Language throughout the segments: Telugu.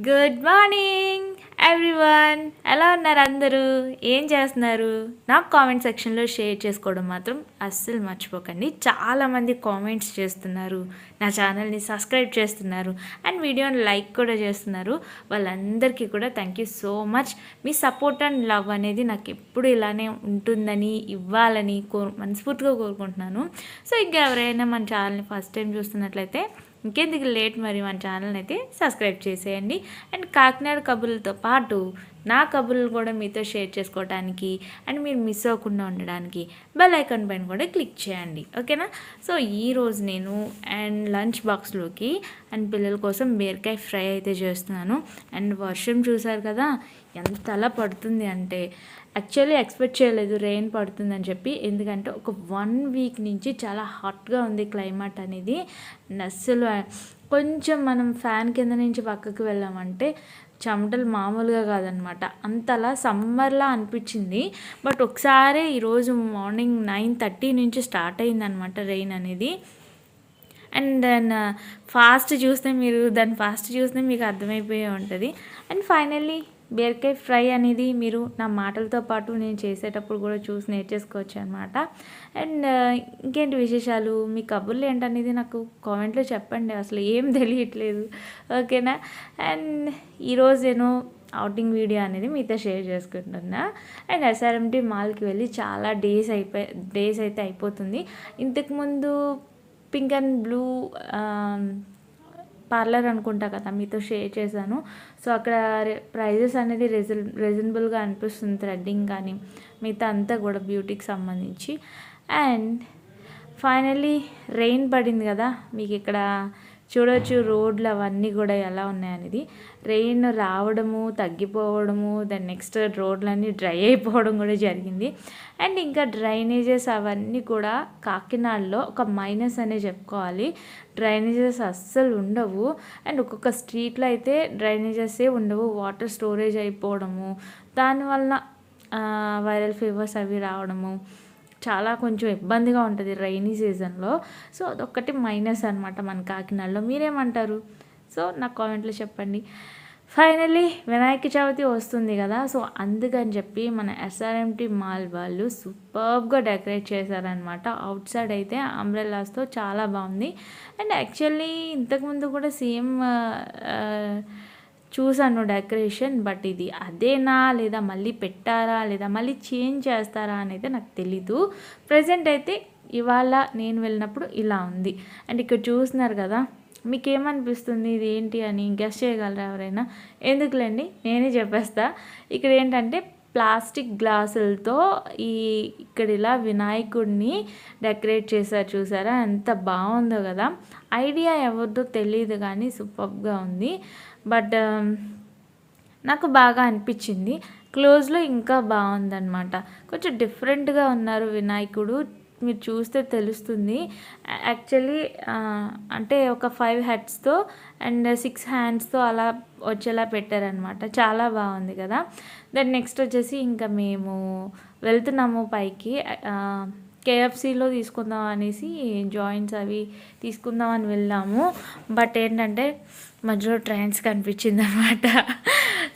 Good morning everyone. ఎలా ఉన్నారు అందరూ? ఏం చేస్తున్నారు? నాకు కామెంట్ సెక్షన్లో షేర్ చేసుకోవడం మాత్రం అస్సలు మర్చిపోకండి. చాలామంది కామెంట్స్ చేస్తున్నారు, నా ఛానల్ని సబ్స్క్రైబ్ చేస్తున్నారు అండ్ వీడియోని లైక్ కూడా చేస్తున్నారు. వాళ్ళందరికీ కూడా thank you so much. Me support and love అనేది నాకు ఎప్పుడు ఇలానే ఉంటుందని, ఇవ్వాలని మనస్ఫూర్తిగా కోరుకుంటున్నాను. సో ఇంకా ఎవరైనా మన ఛానల్ని ఫస్ట్ టైం చూస్తున్నట్లయితే ఇంకెందుకు లేట్, మరి మన ఛానల్ని అయితే సబ్స్క్రైబ్ చేసేయండి. అండ్ కాకినాడ కబుర్లతో పాటు నా కబుర్లు కూడా మీతో షేర్ చేసుకోవడానికి అండ్ మీరు మిస్ అవ్వకుండా ఉండడానికి బెల్ ఐకాన్ పైన కూడా క్లిక్ చేయండి, ఓకేనా? సో ఈరోజు నేను అండ్ లంచ్ బాక్స్లోకి అండ్ పిల్లల కోసం బీరకాయ ఫ్రై అయితే చేస్తున్నాను. అండ్ వర్షం చూసారు కదా ఎంతలా పడుతుంది అంటే, యాక్చువల్లీ ఎక్స్పెక్ట్ చేయలేదు రెయిన్ పడుతుందని చెప్పి. ఎందుకంటే ఒక 1 వీక్ నుంచి చాలా హాట్గా ఉంది క్లైమేట్ అనేది. అస్సలు కొంచెం మనం ఫ్యాన్ కింద నుంచి పక్కకు వెళ్ళామంటే చెమటలు మామూలుగా కాదనమాట, అంతలా సమ్మర్లా అనిపించింది. బట్ ఒకసారి ఈరోజు మార్నింగ్ 9:30 నుంచి స్టార్ట్ అయిందనమాట రెయిన్ అనేది. అండ్ దెన్ ఫాస్ట్ చూస్తే మీకు అర్థమైపోయే ఉంటుంది. అండ్ ఫైనల్లీ బీరకాయ ఫ్రై అనేది మీరు నా మాటలతో పాటు నేను చేసేటప్పుడు కూడా చూసి నేర్చేసుకోవచ్చు అనమాట. అండ్ ఇంకేంటి విశేషాలు, మీ కబుర్లు ఏంటనేది నాకు కామెంట్లో చెప్పండి. అసలు ఏం తెలియట్లేదు, ఓకేనా? అండ్ ఈరోజు నేను అవుటింగ్ వీడియో అనేది మీతో షేర్ చేసుకుంటున్నా. అండ్ ఎస్ఆర్ఎంటీ మాల్కి వెళ్ళి చాలా డేస్ అయితే అయిపోతుంది. ఇంతకుముందు పింక్ అండ్ బ్లూ పార్లర్ అనుకుంటా కదా మీతో షేర్ చేశాను. సో అక్కడ ప్రైజెస్ అనేది రీజనబుల్గా అనిపిస్తుంది, థ్రెడ్డింగ్ కానీ మిగతా అంతా కూడా బ్యూటీకి సంబంధించి. అండ్ ఫైనల్లీ రెయిన్ పడింది కదా, మీకు ఇక్కడ చూడవచ్చు రోడ్లు అవన్నీ కూడా ఎలా ఉన్నాయనేది. రెయిన్ రావడము, తగ్గిపోవడము, దాని నెక్స్ట్ రోడ్లన్నీ డ్రై అయిపోవడం కూడా జరిగింది. అండ్ ఇంకా డ్రైనేజెస్ అవన్నీ కూడా కాకినాడలో ఒక మైనస్ అనే చెప్పుకోవాలి. డ్రైనేజెస్ అస్సలు ఉండవు. అండ్ ఒక్కొక్క స్ట్రీట్లో అయితే డ్రైనేజెసే ఉండవు, వాటర్ స్టోరేజ్ అయిపోవడము, దానివల్ల వైరల్ ఫీవర్స్ అవి రావడము చాలా కొంచెం ఇబ్బందిగా ఉంటుంది రైనీ సీజన్లో. సో అదొక్కటి మైనస్ అనమాట మన కాకినాడలో. మీరేమంటారు? సో నాకు కామెంట్లో చెప్పండి. ఫైనల్లీ వినాయక చవితి వస్తుంది కదా, సో అందుకని చెప్పి మన ఎస్ఆర్ఎంటీ మాల్ వాళ్ళు సూపర్బ్గా డెకరేట్ చేశారనమాట. అవుట్ సైడ్ అయితే అంబ్రెల్లాస్తో చాలా బాగుంది. అండ్ యాక్చువల్లీ ఇంతకుముందు కూడా సేమ్ చూసాను డెకరేషన్, బట్ ఇది అదేనా లేదా మళ్ళీ పెట్టారా లేదా మళ్ళీ చేంజ్ చేస్తారా అనేది నాకు తెలీదు. ప్రజెంట్ అయితే ఇవాళ నేను వెళ్ళినప్పుడు ఇలా ఉంది. అండ్ ఇక్కడ చూస్తున్నారు కదా, మీకేమనిపిస్తుంది ఇది ఏంటి అని గెస్ చేయగలరా ఎవరైనా? ఎందుకులేండి నేనే చెప్పేస్తా. ఇక్కడ ఏంటంటే ప్లాస్టిక్ గ్లాసులతో ఇక్కడ ఇలా వినాయకుడిని డెకరేట్ చేశారు, చూసారా ఎంత బాగుందో కదా. ఐడియా ఎవరిదో తెలియదు కానీ సూపర్గా ఉంది. బట్ నాకు బాగా అనిపించింది. క్లోజ్లో ఇంకా బాగుందన్నమాట. కొంచెం డిఫరెంట్గా ఉన్నారు వినాయకుడు, మీరు చూస్తే తెలుస్తుంది. యాక్చువల్లీ అంటే ఒక 5 హెడ్స్తో అండ్ 6 హ్యాండ్స్తో అలా వచ్చేలా పెట్టారనమాట. చాలా బాగుంది కదా. దెన్ నెక్స్ట్ వచ్చేసి ఇంకా మేము వెళ్తున్నాము పైకి. కేఎఫ్సీలో తీసుకుందాం అనేసి జాయింట్స్ అవి తీసుకుందామని వెళ్ళాము. బట్ ఏంటంటే మధ్యలో ట్రైన్స్ కనిపించింది అనమాట.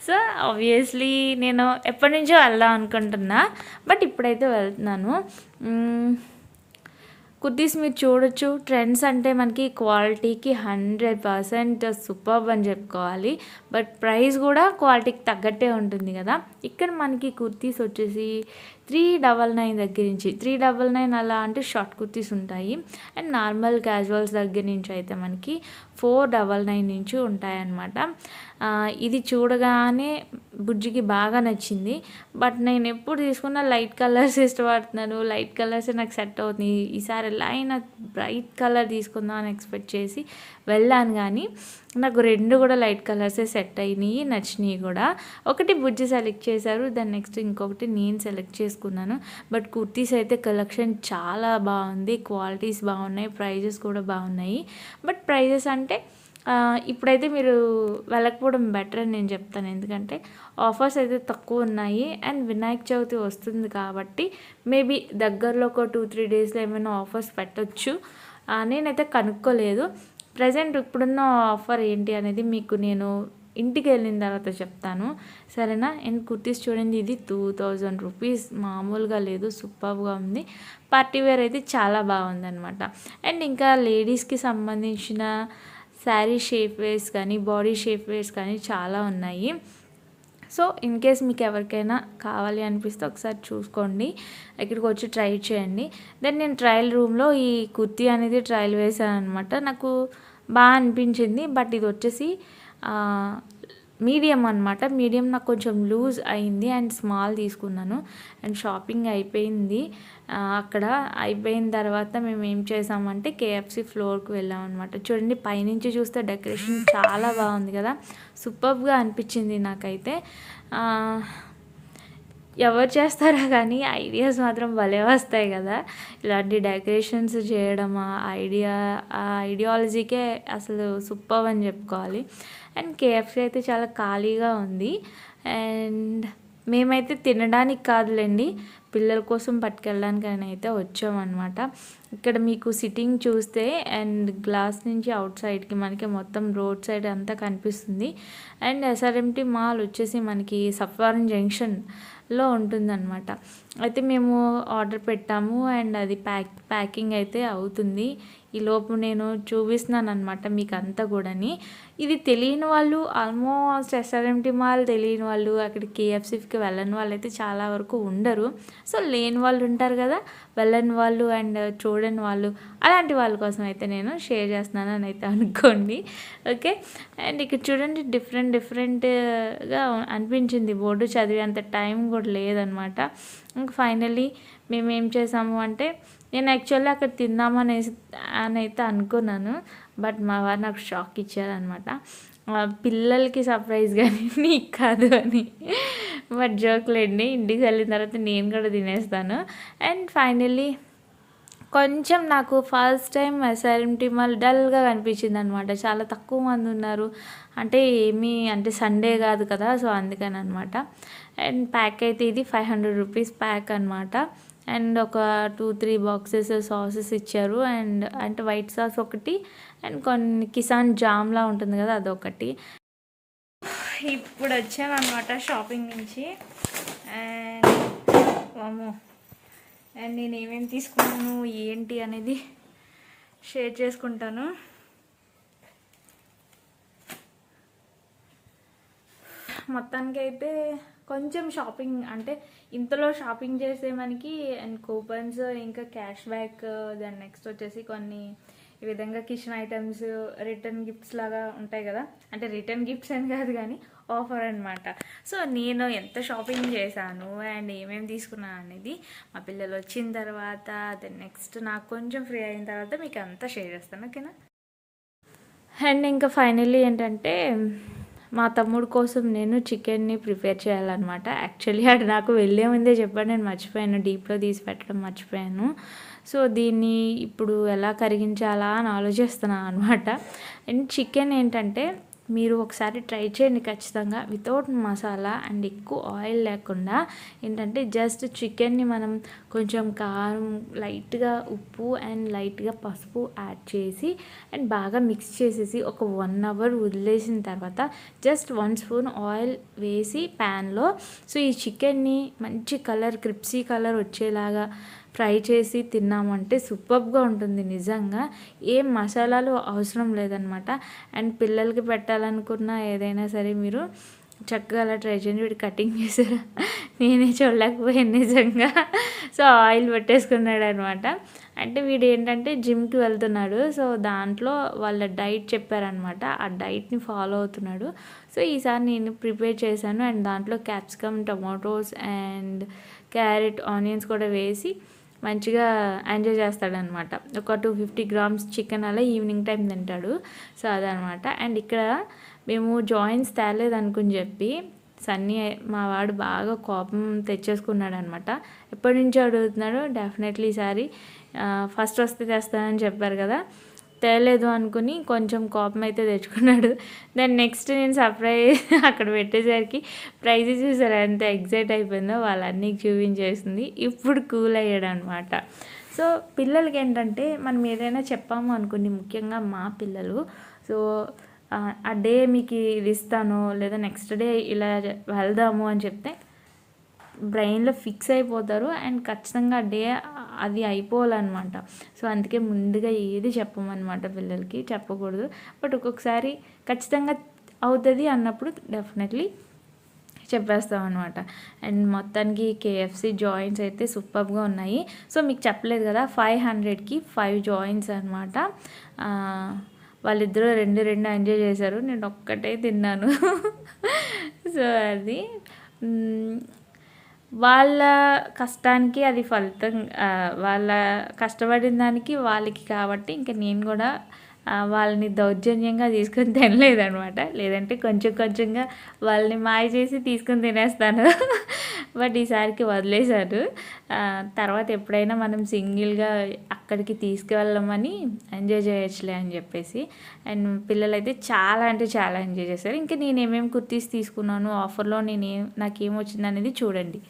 సో ఆబ్వియస్లీ నేను ఎప్పటి నుంచో వెళ్దాం అనుకుంటున్నా, బట్ ఇప్పుడైతే వెళ్తున్నాను. కుర్తీస్ మీరు చూడొచ్చు. ట్రెండ్స్ అంటే మనకి క్వాలిటీకి 100% సూపర్బ్ అని చెప్పుకోవాలి. బట్ ప్రైస్ కూడా క్వాలిటీకి తగ్గట్టే ఉంటుంది కదా. ఇక్కడ మనకి కుర్తీస్ వచ్చేసి 399 దగ్గర నుంచి 399 అలా అంటే షార్ట్ కుర్తీస్ ఉంటాయి. అండ్ నార్మల్ క్యాజువల్స్ దగ్గర నుంచి అయితే మనకి 499 నుంచి ఉంటాయన్నమాట. ఇది చూడగానే బుజ్జికి బాగా నచ్చింది. బట్ నేను ఎప్పుడు తీసుకున్నా లైట్ కలర్స్ ఇష్టపడుతున్నాను, లైట్ కలర్స్ నాకు సెట్ అవుతుంది. ఈసారి ఎలా అయినా బ్రైట్ కలర్ తీసుకుందాం అని ఎక్స్పెక్ట్ చేసి వెళ్ళాను, కానీ నాకు 2 కూడా లైట్ కలర్సే సెట్ అయినాయి, నచ్చినాయి కూడా. ఒకటి బుజ్జి సెలెక్ట్ చేశారు, దాని నెక్స్ట్ ఇంకొకటి నేను సెలెక్ట్ చేసుకున్నాను. బట్ కుర్తీస్ అయితే కలెక్షన్ చాలా బాగుంది, క్వాలిటీస్ బాగున్నాయి, ప్రైజెస్ కూడా బాగున్నాయి. బట్ ప్రైజెస్ అంటే ఇప్పుడైతే మీరు వెళ్ళకపోవడం బెటర్ అని నేను చెప్తాను. ఎందుకంటే ఆఫర్స్ అయితే తక్కువ ఉన్నాయి అండ్ వినాయక చవితి వస్తుంది కాబట్టి మేబీ దగ్గరలో ఒక 2-3 డేస్లో ఏమైనా ఆఫర్స్ పెట్టచ్చు. నేనైతే కనుక్కోలేదు. ప్రజెంట్ ఇప్పుడున్న ఆఫర్ ఏంటి అనేది మీకు నేను ఇంటికి వెళ్ళిన తర్వాత చెప్తాను, సరేనా? అండ్ కుర్తీస్ చూడండి, ఇది 2000 రూపీస్, మామూలుగా లేదు, సూపర్గా ఉంది. పార్టీ వేర్ అయితే చాలా బాగుందనమాట. అండ్ ఇంకా లేడీస్కి సంబంధించిన శారీ షేప్ వేర్స్ కానీ బాడీ షేప్ వేర్స్ కానీ చాలా ఉన్నాయి. సో ఇన్ కేస్ మీకు ఎవరికైనా కావాలి అనిపిస్తే ఒకసారి చూసుకోండి, ఇక్కడికి వచ్చి ట్రై చేయండి. దెన్ నేను ట్రయల్ రూమ్లో ఈ కుర్తీ అనేది ట్రయల్ వేసాను అనమాట. నాకు బాగా అనిపించింది. బట్ ఇది వచ్చేసి మీడియం అనమాట. మీడియం నాకు కొంచెం లూజ్ అయింది అండ్ స్మాల్ తీసుకున్నాను. అండ్ షాపింగ్ అయిపోయింది. అక్కడ అయిపోయిన తర్వాత మేము ఏం చేసామంటే కేఎఫ్సి ఫ్లోర్కి వెళ్ళామన్నమాట. చూడండి, పైనుంచి చూస్తే డెకరేషన్ చాలా బాగుంది కదా, సూపర్గా అనిపించింది నాకైతే. ఎవరు చేస్తారా కానీ ఐడియాస్ మాత్రం భలే వస్తాయి కదా, ఇలాంటి డెకరేషన్స్ చేయడం. ఆ ఐడియాలజీకే అసలు సూపర్ అని చెప్పుకోవాలి. అండ్ కేఎఫ్సి అయితే చాలా ఖాళీగా ఉంది. అండ్ మేమైతే తినడానికి కాదులేండి, పిల్లల కోసం పట్టుకెళ్ళడానికి అయితే వచ్చామన్నమాట. ఇక్కడ మీకు సిట్టింగ్ చూస్తే అండ్ గ్లాస్ నుంచి అవుట్ సైడ్కి మనకి మొత్తం రోడ్ సైడ్ అంతా కనిపిస్తుంది. అండ్ ఎస్ఆర్ఎంటీ మాల్ వచ్చేసి మనకి సఫ్వారన్ జంక్షన్లో ఉంటుందన్నమాట. అయితే మేము ఆర్డర్ పెట్టాము అండ్ అది ప్యాకింగ్ అయితే అవుతుంది. ఈ లోపు నేను చూపిస్తున్నాను అనమాట మీకు అంతా కూడాని. ఇది తెలియని వాళ్ళు, ఆల్మోస్ట్ ఎస్ఆర్ఎంటీ మాల్ తెలియని వాళ్ళు, అక్కడ కేఎఫ్సీకి వెళ్ళని వాళ్ళు అయితే చాలా వరకు ఉండరు. సో లేని వాళ్ళు ఉంటారు కదా, వెళ్ళని వాళ్ళు అండ్ చూడని వాళ్ళు, అలాంటి వాళ్ళ కోసం అయితే నేను షేర్ చేస్తున్నాను అని అయితే అనుకోండి. ఓకే. అండ్ ఇక్కడ చూడండి, డిఫరెంట్గా అనిపించింది. బోర్డు చదివేంత టైం కూడా లేదనమాట. ఇంకా ఫైనల్లీ మేము ఏం చేసాము అంటే, నేను యాక్చువల్లీ అక్కడ తిందామని అయితే అనుకున్నాను. బట్ మా వారు నాకు షాక్ ఇచ్చారనమాట, పిల్లలకి సర్ప్రైజ్ కానీ నీకు కాదు అని. బట్ జోక్లేండి, ఇంటికి వెళ్ళిన తర్వాత నేను కూడా తినేస్తాను. అండ్ ఫైనల్లీ కొంచెం నాకు ఫస్ట్ టైం ఎస్ఆర్ఎంటీ మాల్ డల్గా కనిపించింది అనమాట. చాలా తక్కువ మంది ఉన్నారు, అంటే అంటే సండే కాదు కదా, సో అందుకని అనమాట. అండ్ ప్యాక్ అయితే ఇది 500 రూపీస్ ప్యాక్ అనమాట. అండ్ ఒక 2-3 బాక్సెస్ సాసెస్ ఇచ్చారు. అండ్ అంటే వైట్ సాస్ ఒకటి అండ్ కొన్ని కిసాన్ జామ్లా ఉంటుంది కదా, అదొకటి. ఇప్పుడు వచ్చాను అనమాట షాపింగ్ నుంచి. అండ్ వామో, అండ్ నేను ఏమేమి తీసుకున్నాను ఏంటి అనేది షేర్ చేసుకుంటాను. మొత్తానికి అయితే కొంచెం షాపింగ్, అంటే ఇంతలో షాపింగ్ చేసే మనకి అండ్ కూపన్స్, ఇంకా క్యాష్ బ్యాక్, దాని నెక్స్ట్ వచ్చేసి కొన్ని ఈ విధంగా కిచెన్ ఐటమ్స్, రిటర్న్ గిఫ్ట్స్ లాగా ఉంటాయి కదా, అంటే రిటర్న్ గిఫ్ట్స్ అని కాదు కానీ ఆఫర్ అనమాట. సో నేను ఎంత షాపింగ్ చేశాను అండ్ ఏమేమి తీసుకున్నాను అనేది మా పిల్లలు వచ్చిన తర్వాత, దెన్ నెక్స్ట్ నాకు కొంచెం ఫ్రీ అయిన తర్వాత మీకు అంతా షేర్ చేస్తాను, ఓకేనా? అండ్ ఇంకా ఫైనల్లీ ఏంటంటే, మా తమ్ముడు కోసం నేను చికెన్ని ప్రిపేర్ చేయాలన్నమాట. యాక్చువల్లీ అది నాకు వెళ్ళే ముందే చెప్పాను, నేను మర్చిపోయాను, డీప్లో తీసి పెట్టడం మర్చిపోయాను. సో దీన్ని ఇప్పుడు ఎలా కరిగించాలా అని ఆలోచిస్తున్నాను అనమాట. అండ్ చికెన్ ఏంటంటే మీరు ఒకసారి ట్రై చేయండి ఖచ్చితంగా, వితౌట్ మసాలా అండ్ ఎక్కువ ఆయిల్ లేకుండా. ఏంటంటే జస్ట్ చికెన్ని మనం కొంచెం కారం, లైట్గా ఉప్పు అండ్ లైట్గా పసుపు యాడ్ చేసి అండ్ బాగా మిక్స్ చేసేసి ఒక 1 అవర్ వదిలేసిన తర్వాత జస్ట్ 1 స్పూన్ ఆయిల్ వేసి ప్యాన్లో, సో ఈ చికెన్ని మంచి కలర్, క్రిప్సీ కలర్ వచ్చేలాగా ఫ్రై చేసి తిన్నామంటే సూపర్గా ఉంటుంది నిజంగా. ఏం మసాలాలు అవసరం లేదనమాట. అండ్ పిల్లలకి పెట్టాలనుకున్న ఏదైనా సరే మీరు చక్కగా అలా ట్రై చేయండి. వీడు కటింగ్ చేసారా నేనే చూడలేకపోయాను నిజంగా. సో ఆయిల్ పెట్టేసుకున్నాడు అనమాట. అంటే వీడు ఏంటంటే జిమ్కి వెళ్తున్నాడు, సో దాంట్లో వాళ్ళ డైట్ చెప్పారనమాట, ఆ డైట్ని ఫాలో అవుతున్నాడు. సో ఈసారి నేను ప్రిపేర్ చేశాను అండ్ దాంట్లో capsicum, tomatoes and carrot, onions కూడా వేసి మంచిగా ఎంజాయ్ చేస్తాడనమాట. ఒక 250 గ్రామ్స్ చికెన్ అలా ఈవినింగ్ టైం తింటాడు. సో అదనమాట. అండ్ ఇక్కడ మేము జాయింట్స్ తేలేదు అనుకుని చెప్పి సన్నీ మా వాడు బాగా కోపం తెచ్చేసుకున్నాడు అనమాట. ఎప్పటి నుంచో అడుగుతున్నాడు, డెఫినెట్లీ ఈసారి ఫస్ట్ వస్తే తెస్తానని చెప్పారు కదా, తేలేదు అనుకుని కొంచెం కోపం అయితే తెచ్చుకున్నాడు. దాన్ని నెక్స్ట్ నేను సర్ప్రైజ్ అక్కడ పెట్టేసరికి ప్రైజ్ చూసారు ఎంత ఎగ్జైట్ అయిపోయిందో, వాళ్ళన్నీ చూపించేసింది. ఇప్పుడు కూల్ అయ్యాడు అనమాట. సో పిల్లలకి ఏంటంటే మనం ఏదైనా చెప్పాము అనుకోండి, ముఖ్యంగా మా పిల్లలు, సో ఆ డే మీకు ఇది ఇస్తాను లేదా నెక్స్ట్ డే ఇలా వెళ్దాము అని చెప్తే బ్రెయిన్లో ఫిక్స్ అయిపోతారు అండ్ ఖచ్చితంగా డే అది అయిపోవాలన్నమాట. సో అందుకే ముందుగా ఏది చెప్పమన్నమాట, పిల్లలకి చెప్పకూడదు. బట్ ఒక్కొక్కసారి ఖచ్చితంగా అవుతుంది అన్నప్పుడు డెఫినెట్లీ చెప్పేస్తాం అనమాట. అండ్ మొత్తానికి కేఎఫ్సి జాయింట్స్ అయితే సూపర్గా ఉన్నాయి. సో మీకు చెప్పలేదు కదా, 500కి 5 జాయింట్స్ అనమాట. వాళ్ళిద్దరూ రెండు ఎంజాయ్ చేశారు, నేను ఒక్కటే తిన్నాను. సో అది వాళ్ళ కష్టానికి అది ఫలితం, వాళ్ళ కష్టపడిన దానికి వాళ్ళకి కాబట్టి ఇంకా నేను కూడా వాళ్ళని దౌర్జన్యంగా తీసుకొని తినలేదనమాట. లేదంటే కొంచెంగా వాళ్ళని మాయ చేసి తీసుకొని తినేస్తాను. బట్ ఈసారికి వదిలేశారు. తర్వాత ఎప్పుడైనా మనం సింగిల్గా అక్కడికి తీసుకువెళ్ళమని ఎంజాయ్ చేయొచ్చులే అని చెప్పేసి. అండ్ పిల్లలైతే చాలా అంటే చాలా ఎంజాయ్ చేశారు. ఇంకా నేను ఏమేమి కుర్తీస్ తీసుకున్నాను ఆఫర్లో, నాకేమొచ్చింది అనేది చూడండి.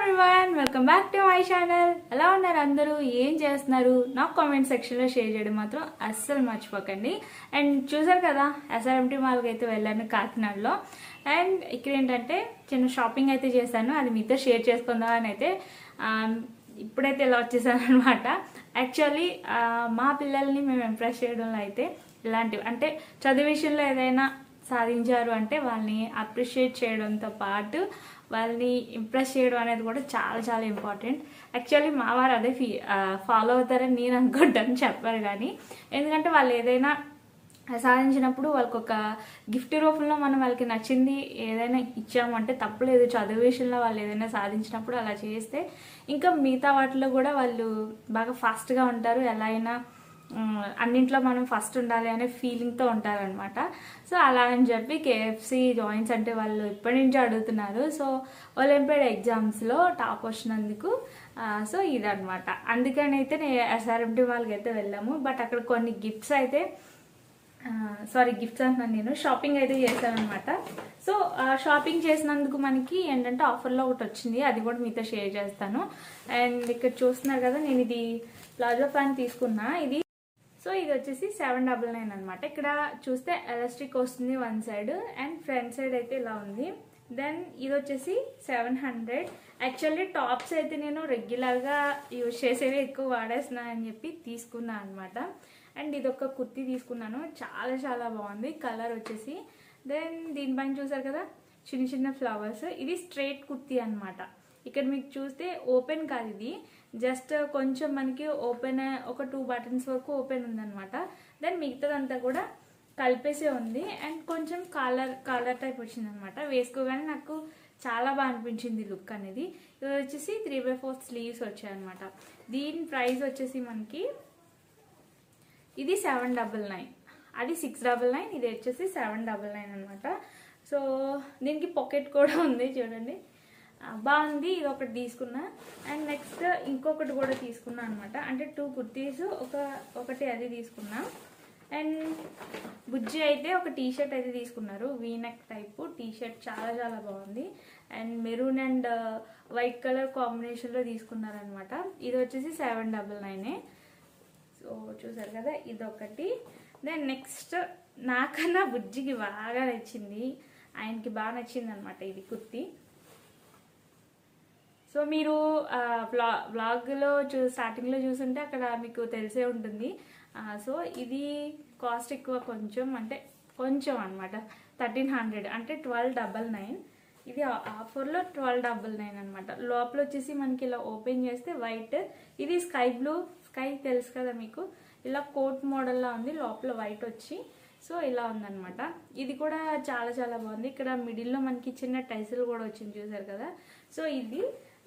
Everyone, welcome back to my channel. ఎలా ఉన్నారు అందరూ, ఏం చేస్తున్నారు? నాకు కామెంట్ సెక్షన్లో షేర్ చేయడం మాత్రం అస్సలు మర్చిపోకండి. అండ్ చూసారు కదా, SRMT మాల్కి అయితే వెళ్ళాను కాకినాడలో. అండ్ ఇక్కడ ఏంటంటే చిన్న షాపింగ్ అయితే చేశాను, అది మీతో షేర్ చేసుకుందాం అని అయితే ఇప్పుడైతే ఇలా వచ్చేసాను అనమాట. యాక్చువల్లీ మా పిల్లల్ని మేము ఇంప్రెస్ చేయడంలో అయితే ఇలాంటివి, అంటే చదువు విషయంలో ఏదైనా సాధించారు అంటే వాళ్ళని అప్రిషియేట్ చేయడంతో పాటు వాళ్ళని ఇంప్రెస్ చేయడం అనేది కూడా చాలా చాలా ఇంపార్టెంట్. యాక్చువల్లీ మా వారు అదే ఫాలో అవుతారని నేను అనుకుంటాను, చెప్పారు కానీ. ఎందుకంటే వాళ్ళు ఏదైనా సాధించినప్పుడు వాళ్ళకి ఒక గిఫ్ట్ రూపంలో మనం వాళ్ళకి నచ్చింది ఏదైనా ఇచ్చాము అంటే తప్పులేదు. చదువు విషయంలో వాళ్ళు ఏదైనా సాధించినప్పుడు అలా చేస్తే ఇంకా మిగతా వాటిలో కూడా వాళ్ళు బాగా ఫాస్ట్గా ఉంటారు. ఎలా అయినా అన్నింట్లో మనం ఫస్ట్ ఉండాలి అనే ఫీలింగ్తో ఉంటారనమాట. సో అలా అని చెప్పి కేఎఫ్సి జాయింట్స్ అంటే వాళ్ళు ఇప్పటి నుంచి అడుగుతున్నారు. సో ఒలింపియాడ్ ఎగ్జామ్స్లో టాప్ వచ్చినందుకు సో ఇదనమాట. అందుకని అయితే నేను SRMT మాల్కి అయితే వెళ్ళాము. బట్ అక్కడ కొన్ని గిఫ్ట్స్ అయితే గిఫ్ట్స్ అంటున్నాను, నేను షాపింగ్ అయితే చేశాను అనమాట. సో షాపింగ్ చేసినందుకు మనకి ఏంటంటే ఆఫర్లో ఒకటి వచ్చింది, అది కూడా మీతో షేర్ చేస్తాను. అండ్ ఇక్కడ చూస్తున్నారు కదా, నేను ఇది ప్లాజో ప్యాంట్ తీసుకున్నా. సో ఇది వచ్చేసి 799 అనమాట. ఇక్కడ చూస్తే ఎలాస్టిక్ వస్తుంది one side and front side అయితే ఇలా ఉంది. దెన్ ఇది వచ్చేసి 700. యాక్చువల్లీ టాప్స్ అయితే నేను రెగ్యులర్గా యూజ్ చేసేవి ఎక్కువ వాడేస్తున్నా అని చెప్పి తీసుకున్నా అనమాట. అండ్ ఇది ఒక కుర్తీ తీసుకున్నాను, చాలా చాలా బాగుంది కలర్ వచ్చేసి. దెన్ దీనిపైన చూసారు కదా చిన్న చిన్న ఫ్లవర్స్, ఇది స్ట్రైట్ కుర్తీ అనమాట. ఇక్కడ మీకు చూస్తే ఓపెన్ కాదు, ఇది జస్ట్ కొంచెం మనకి ఓపెన్, ఒక 2 బటన్స్ వరకు ఓపెన్ ఉందన్నమాట. దెన్ మిగతాదంతా కూడా కలిపేసే ఉంది. అండ్ కొంచెం కాలర్ టైప్ వచ్చింది అనమాట. వేసుకోగానే నాకు చాలా బాగా అనిపించింది లుక్ అనేది. ఇది వచ్చేసి 3/4 స్లీవ్స్ వచ్చాయన్నమాట. దీని ప్రైస్ వచ్చేసి మనకి ఇది 799, అది 699, ఇది వచ్చేసి 799 అనమాట. సో దీనికి పాకెట్ కూడా ఉంది చూడండి, బాగుంది. ఇది ఒకటి తీసుకున్నా. అండ్ నెక్స్ట్ ఇంకొకటి కూడా తీసుకున్నా అనమాట. అంటే 2 కుర్తీస్, ఒకటి అది తీసుకున్నా. అండ్ బుజ్జి అయితే ఒక టీషర్ట్ అయితే తీసుకున్నారు, వీనెక్ టైపు టీషర్ట్, చాలా చాలా బాగుంది. And maroon and white colour కాంబినేషన్లో తీసుకున్నారనమాట. ఇది వచ్చేసి 799. సో చూసారు కదా, ఇదొకటి. దెన్ నెక్స్ట్ నాకన్నా బుజ్జికి బాగా నచ్చింది, ఆయనకి బాగా నచ్చింది అనమాట ఇది కుర్తీ. సో మీరు బ్లాగ్లో స్టార్టింగ్లో చూసుంటే అక్కడ మీకు తెలిసే ఉంటుంది. సో ఇది కాస్ట్ ఎక్కువ కొంచెం, అంటే కొంచెం అనమాట, 1300, అంటే 1299. ఇది ఆఫర్లో 1299 అనమాట. లోపల వచ్చేసి మనకి ఇలా ఓపెన్ చేస్తే వైట్, ఇది స్కై తెలుసు కదా మీకు, ఇలా కోట్ మోడల్లా ఉంది, లోపల వైట్ వచ్చి సో ఇలా ఉందన్నమాట. ఇది కూడా చాలా చాలా బాగుంది. ఇక్కడ మిడిల్లో మనకి చిన్న టైసిల్ కూడా వచ్చింది చూసారు కదా. సో ఇది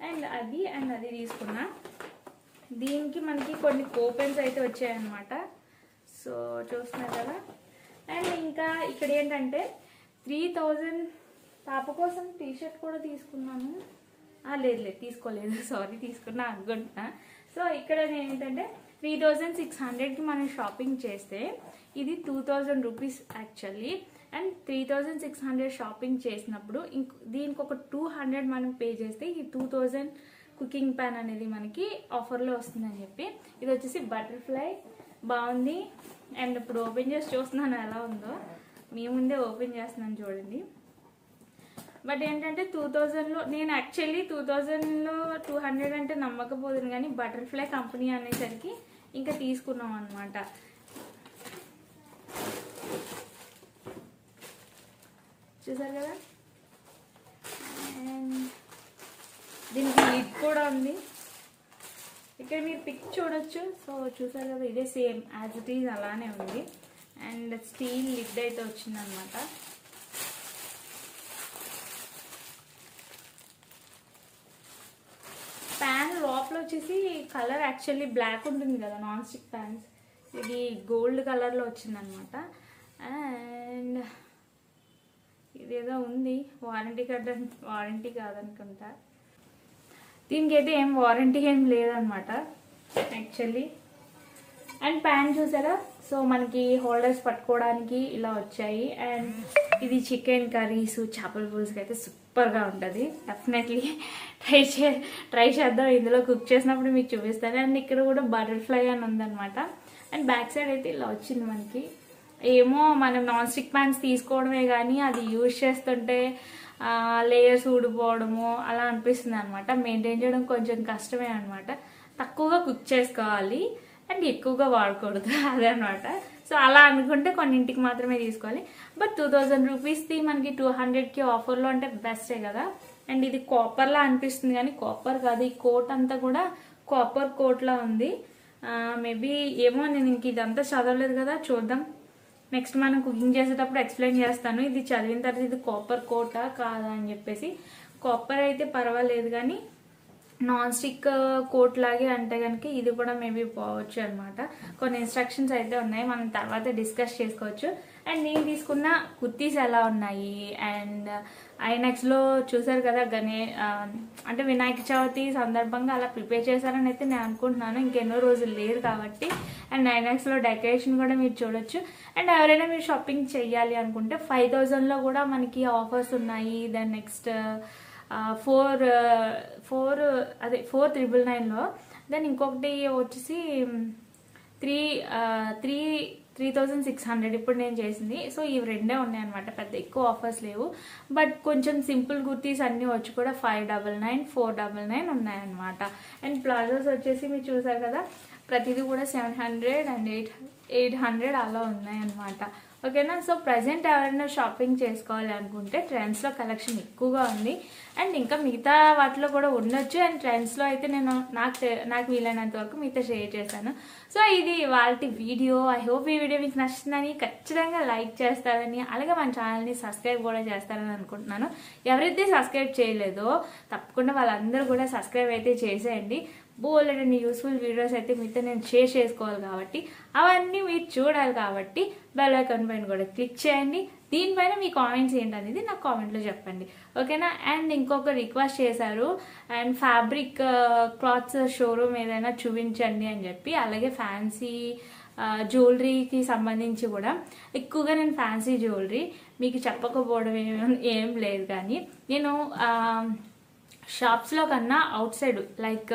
అండ్ అది తీసుకున్నా. దీనికి మనకి కొన్ని కూపన్స్ అయితే వచ్చాయన్నమాట. సో చూస్తున్నారు కదా. అండ్ ఇంకా ఇక్కడ ఏంటంటే 3000 పాప కోసం టీషర్ట్ కూడా తీసుకున్నాను. లేదు తీసుకోలేదు, సారీ, తీసుకున్నా అనుకుంటున్నా. సో ఇక్కడ నేను ఏంటంటే 3600కి మనం షాపింగ్ చేస్తే ఇది 2000 రూపీస్ యాక్చువల్లీ. అండ్ 3600 షాపింగ్ చేసినప్పుడు దీనికి ఒక 200 మనం పే చేస్తే ఈ 2000 కుకింగ్ ప్యాన్ అనేది మనకి ఆఫర్లో వస్తుందని చెప్పి. ఇది వచ్చేసి బటర్ఫ్లై, బాగుంది. అండ్ ఇప్పుడు ఓపెన్ చేసి చూస్తున్నాను ఎలా ఉందో. మీ ముందే ఓపెన్ చేస్తున్నాను చూడండి. బట్ ఏంటంటే 2000లో నేను యాక్చువల్లీ 2000లో 200 అంటే నమ్మకపోతుంది, కానీ బటర్ఫ్లై కంపెనీ అనేసరికి ఇంకా తీసుకున్నాం అనమాట. చూసారు కదా, అండ్ దీనికి లిడ్ కూడా ఉంది. ఇక్కడ మీరు పిక్ చూడొచ్చు. సో చూసారు కదా, ఇదే సేమ్ యాజ్ ఇట్ ఈజ్ అలానే ఉంది. అండ్ స్టీల్ లిడ్ అయితే వచ్చిందనమాట. ప్యాన్ లోపల వచ్చేసి కలర్ యాక్చువల్లీ బ్లాక్ ఉంటుంది కదా నాన్ స్టిక్ ప్యాన్స్, ఇది గోల్డ్ కలర్లో వచ్చిందనమాట. అండ్ ఇదేదో ఉంది వారంటీ కాదనుకుంటా. దీనికి అయితే ఏం వారంటీ ఏం లేదనమాట యాక్చువల్లీ. అండ్ ప్యాన్ చూసారా, సో మనకి హోల్డర్స్ పట్టుకోవడానికి ఇలా వచ్చాయి. అండ్ ఇది చికెన్ కర్రీస్, చేపల పులుసుకి అయితే సూపర్గా ఉంటుంది. డెఫినెట్లీ ట్రై చేద్దాం, ఇందులో కుక్ చేసినప్పుడు మీకు చూపిస్తాను. అండ్ ఇక్కడ కూడా బటర్ఫ్లై అని ఉందన్నమాట. అండ్ బ్యాక్ సైడ్ అయితే ఇలా వచ్చింది మనకి. ఏమో మనం నాన్ స్టిక్ ప్యాన్స్ తీసుకోవడమే కానీ అది యూజ్ చేస్తుంటే లేయర్స్ ఊడిపోవడము అలా అనిపిస్తుంది అనమాట. మెయింటైన్ చేయడం కొంచెం కష్టమే అనమాట. తక్కువగా కుక్ చేసుకోవాలి అండ్ ఎక్కువగా వాడకూడదు, అదే అనమాట. సో అలా అనుకుంటే కొన్నింటికి మాత్రమే తీసుకోవాలి. బట్ 2000 రూపీస్ది మనకి 200కి ఆఫర్లో అంటే బెస్టే కదా. అండ్ ఇది కాపర్లా అనిపిస్తుంది కానీ కాపర్ కాదు, ఈ కోట్ అంతా కూడా కాపర్ కోట్లా ఉంది. మేబీ ఏమో, నేను ఇంక ఇదంతా చదవలేదు కదా, చూద్దాం. నెక్స్ట్ మనం కుకింగ్ చేసేటప్పుడు ఎక్స్ప్లెయిన్ చేస్తాను ఇది చదివిన తర్వాత ఇది కాపర్ కోటా కాదా అని చెప్పేసి. కాపర్ అయితే పర్వాలేదు కానీ నాన్ స్టిక్ కోట్ లాగే అంటే కనుక ఇది కూడా మేబీ పోవచ్చు అనమాట. కొన్ని ఇన్స్ట్రక్షన్స్ అయితే ఉన్నాయి, మనం తర్వాత డిస్కస్ చేసుకోవచ్చు. అండ్ నేను తీసుకున్న కుర్తీస్ ఎలా ఉన్నాయి, అండ్ ఐనాక్స్లో చూసారు కదా అంటే వినాయక చవితి సందర్భంగా అలా ప్రిపేర్ చేశారని అయితే నేను అనుకుంటున్నాను. ఇంకెన్నో రోజులు లేదు కాబట్టి. అండ్ ఐనాక్స్లో డెకరేషన్ కూడా మీరు చూడొచ్చు. అండ్ ఎవరైనా మీరు షాపింగ్ చెయ్యాలి అనుకుంటే 5000లో కూడా మనకి ఆఫర్స్ ఉన్నాయి. Then next 4,999లో. దెన్ ఇంకొకటి వచ్చేసి 3,600 ఇప్పుడు నేను చేసింది. సో ఇవి రెండే ఉన్నాయన్నమాట, పెద్ద ఎక్కువ ఆఫర్స్ లేవు. బట్ కొంచెం సింపుల్ కుర్తీస్ అన్నీ వచ్చి కూడా 599, 499 ఉన్నాయన్నమాట. అండ్ ప్లాజోస్ వచ్చేసి మీరు చూసారు కదా, ప్రతిదీ కూడా 700 అండ్ 800 అలా ఉన్నాయన్నమాట. ఓకేనా. సో ప్రజెంట్ ఎవరైనా షాపింగ్ చేసుకోవాలి అనుకుంటే ట్రెండ్స్లో కలెక్షన్ ఎక్కువగా ఉంది. అండ్ ఇంకా మిగతా వాటిలో కూడా ఉండొచ్చు. అండ్ ట్రెండ్స్లో అయితే నేను నాకు వీలైనంత వరకు మీతో షేర్ చేశాను. సో ఇది వాళ్ళ వీడియో. ఐ హోప్ ఈ వీడియో మీకు నచ్చిందని, ఖచ్చితంగా లైక్ చేస్తారని, అలాగే మన ఛానల్ని సబ్స్క్రైబ్ కూడా చేస్తారని అనుకుంటున్నాను. ఎవరైతే సబ్స్క్రైబ్ చేయలేదో తప్పకుండా వాళ్ళందరూ కూడా సబ్స్క్రైబ్ అయితే చేసేయండి. బోలెడన్ని యూస్ఫుల్ వీడియోస్ అయితే మీతో నేను షేర్ చేసుకోవాలి కాబట్టి, అవన్నీ మీరు చూడాలి కాబట్టి బెల్ ఐకాన్ పైన కూడా క్లిక్ చేయండి. దీనిపైన మీ కామెంట్స్ ఏంటనేది నాకు కామెంట్లో చెప్పండి. ఓకేనా. అండ్ ఇంకొక రిక్వెస్ట్ చేశారు, అండ్ ఫ్యాబ్రిక్ క్లాత్స్ షోరూమ్ ఏదైనా చూపించండి అని చెప్పి. అలాగే ఫ్యాన్సీ జ్యువెలరీకి సంబంధించి కూడా ఎక్కువగా నేను ఫ్యాన్సీ జ్యువెలరీ మీకు చెప్పకపోవడం ఏం లేదు, కానీ నేను షాప్స్లో కన్నా అవుట్ సైడ్ లైక్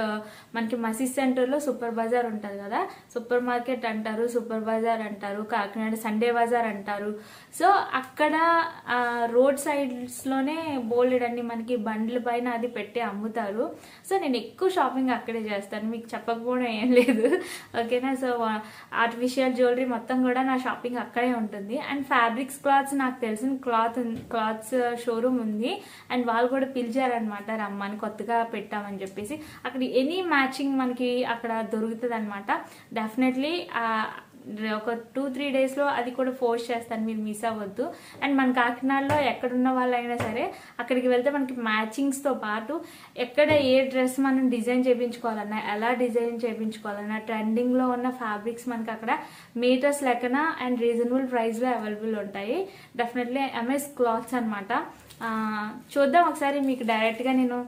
మనకి మసీద్ సెంటర్లో సూపర్ బజార్ ఉంటుంది కదా, సూపర్ మార్కెట్ అంటారు, సూపర్ బజార్ అంటారు, కాకినాడ సండే బజార్ అంటారు. సో అక్కడ రోడ్ సైడ్స్లోనే బోల్డ్ అన్ని మనకి బండ్ల పైన అది పెట్టి అమ్ముతారు. సో నేను ఎక్కువ షాపింగ్ అక్కడే చేస్తాను, మీకు చెప్పకపోవడం ఏం లేదు. ఓకేనా. సో ఆర్టిఫిషియల్ జ్యువెలరీ మొత్తం కూడా నా షాపింగ్ అక్కడే ఉంటుంది. అండ్ ఫ్యాబ్రిక్స్ క్లాత్స్ నాకు తెలిసిన క్లాత్స్ షోరూమ్ ఉంది. అండ్ వాళ్ళు కూడా పిలిచారనమాట, రమ్మని కొత్తగా పెట్టామని చెప్పేసి. అక్కడ ఎనీ మ్యాచింగ్ మనకి అక్కడ దొరుకుతుంది అనమాట. డెఫినెట్లీ ఒక 2-3 డేస్లో అది కూడా పోస్ట్ చేస్తాను, మీరు మిస్ అవ్వద్దు. అండ్ మన కాకినాడలో ఎక్కడున్న వాళ్ళైనా సరే అక్కడికి వెళ్తే మనకి మ్యాచింగ్స్తో పాటు ఎక్కడ ఏ డ్రెస్ మనం డిజైన్ చేయించుకోవాలన్నా, ఎలా డిజైన్ చేయించుకోవాలన్నా, ట్రెండింగ్లో ఉన్న ఫ్యాబ్రిక్స్ మనకి అక్కడ మీటర్స్ లెక్కన అండ్ రీజనబుల్ ప్రైస్లో అవైలబుల్ ఉంటాయి. డెఫినెట్లీ ఎంఎస్ క్లాత్స్ అనమాట. చూద్దాం ఒకసారి, మీకు డైరెక్ట్గా నేను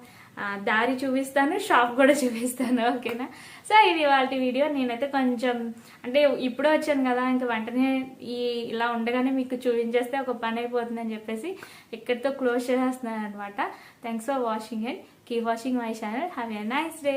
దారి చూపిస్తాను, షాప్ కూడా చూపిస్తాను. ఓకేనా. సో ఇది వాళ్ళ వీడియో. నేనైతే కొంచెం అంటే ఇప్పుడే వచ్చాను కదా, ఇంకా వెంటనే ఇలా ఉండగానే మీకు చూపించేస్తే ఒక పని అయిపోతుందని చెప్పేసి ఇక్కడితో క్లోజ్ చేసేస్తున్నాను అనమాట. Thanks for watching and keep watching my channel. Have a nice day.